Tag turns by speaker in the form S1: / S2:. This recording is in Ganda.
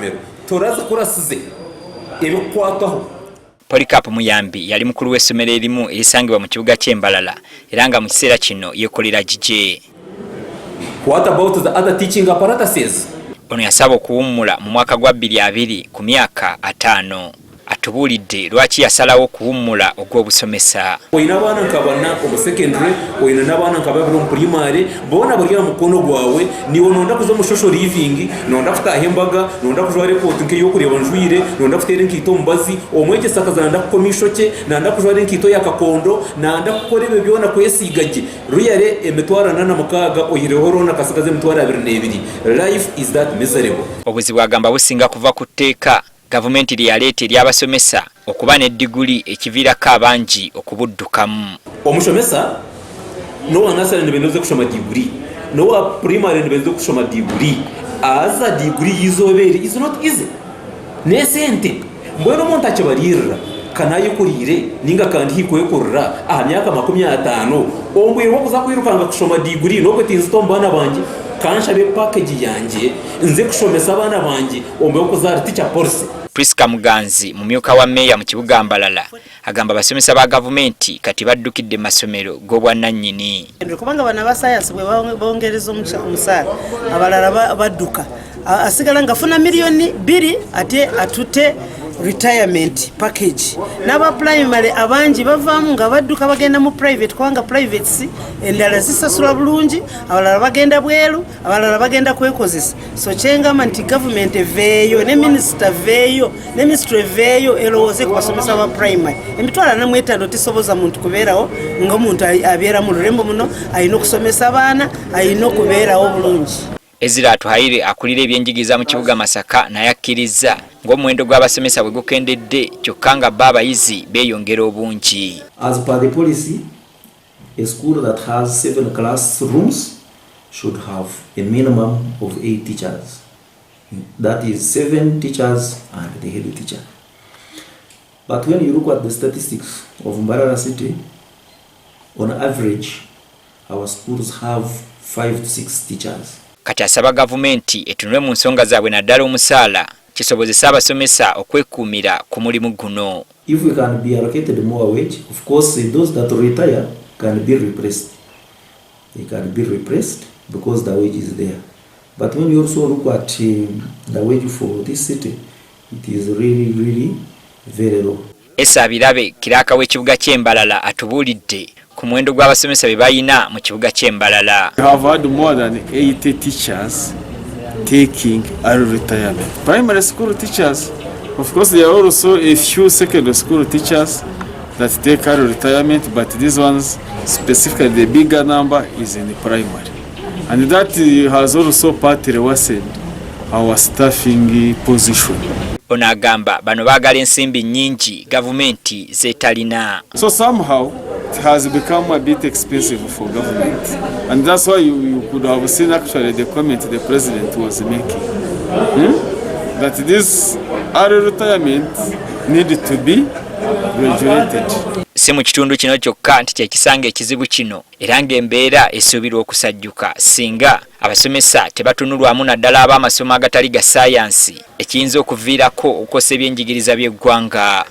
S1: masomero toraza kurasize ebikwataho.
S2: Polycarp Muyambi yali mukuru w'essomero erimu erisangibwa mu kibuga ky'Embalala era nga mu kiseera kino yekolera gije.
S1: What about the other teaching apparatuses?
S2: Ono yasaba okuwummula mu mwaka gwa 2020 ku myaka 5. Atubulidde lwaki yasalawo okuwummula ogw'obusomesa.
S1: Oyina abaana nkabana omu secondary, oyina n'abaana nkababiri mu primary, boona bali mu mukono gwawe, niwo nonda kuza mu social living, nonda kutaha embaga, nonda kujwa report nk'eyokureba njwire, nonda kutera enkiito omubazi, omwegyesa nanda kukomisho kye, nanda kujwa enkiito ya kakondo, nanda kukora ebyo byona kwesiga gye. Ruyare emitwaro 86 oyireho rona kasigaze emitwaro 22. Life is that miserable.
S2: Obuzibu agamba businga kuva ku tteeka gavumenti lyaleeta eri abasomesa okuba n'eddiguli ekiviirako abangi okubuddukamu.
S1: Omushomesa nowa nasale nibendoze kushoma diguli, nowa primary nibendoze kushoma diguli, aza diguli yizobere is not easy. Nesente mbweno omuntu akibalirira kanayikurire ninga kandi hikoyekorera aha myaka 50 ombwirwa kuza kwirukanga kushoma diguli nokwetinza tombana bangi kanshabe package yanjye nze kushomesa abana bangi ombeho kuzara teacher policy.
S2: Priska Muganzi mumyuka wa meya mu kibuga Mbalala agamba basomesa ba gavumenti kati baddukidde masomero g'obwannannyini.
S3: Kubanga bana ba science bwe bongereza omusaala abalala badduka asigala ngafuna miliyoni 2 ate atute retirement package. Naba primary abanji bavaamu nga badduka bagenda mu private kubanga privates endala zisasula bulungi, abalala bagenda bweru, abalala bagenda kwekozesa. So kyengamba nti government eveeyo ne minister veeyo ne ministry veeyo erowooze ku basomesa ba primary. Emitwalo 45 tisoboza muntu kubeerawo ng'omuntu abeera mu lulembo muno ayina okusomesa abaana, ayina okubeerawo bulungi.
S2: Ezira Atuhaire akulira ebyenjigiriza mu kibuga Masaka naye akkiriza ng'omuwendo gw'abasomesa bwe gukendedde kyokka nga abayizi beeyongera obungi.
S4: As per the policy, a school that has 7 classrooms should have a minimum of 8 teachers. That is 7 teachers and the head teacher. But when you look at the statistics of Mbarara City, on average, our schools have 5 to 6 teachers.
S2: Kati asaba gavumenti etunule mu nsonga zaabwe naddala omusaala kisobozesa abasomesa okwekuumira ku mulimu guno.
S4: If we can be allocated more wage, of course those that retire can be replaced. They can be replaced because the wage is there. But when you also look at the wage for this city, it is really very low.
S2: Esa Birabe kiraka w'ekibuga ky'Embalala atubulidde ku muwendo gw'abasomesa be bayina mu kibuga ky'Embalala.
S5: We have had more than 80 teachers taking early retirement. Primary school teachers, of course, there are also a few secondary school teachers that take early retirement, but these ones, specifically the bigger number, is in the primary. And that has also partly worsened our staffing position.
S2: Onagamba bano baagala ensimbi nnyingi gavumenti zetalina.
S5: So somehow it has become a bit expensive for government, and that's why you could have seen actually the comment the president was making, that this early retirement needed to be regulated.
S2: Si mu kitundu kino kyokka nti kyekisanga ekizibu kino era ng'embeera esuubirwa okusajjuka singa abasomesa tebatunulwamu naddala ab'amasomo agatali ga saayansi ekiyinza okuviirako okukosa ebyenjigiriza by'eggwanga.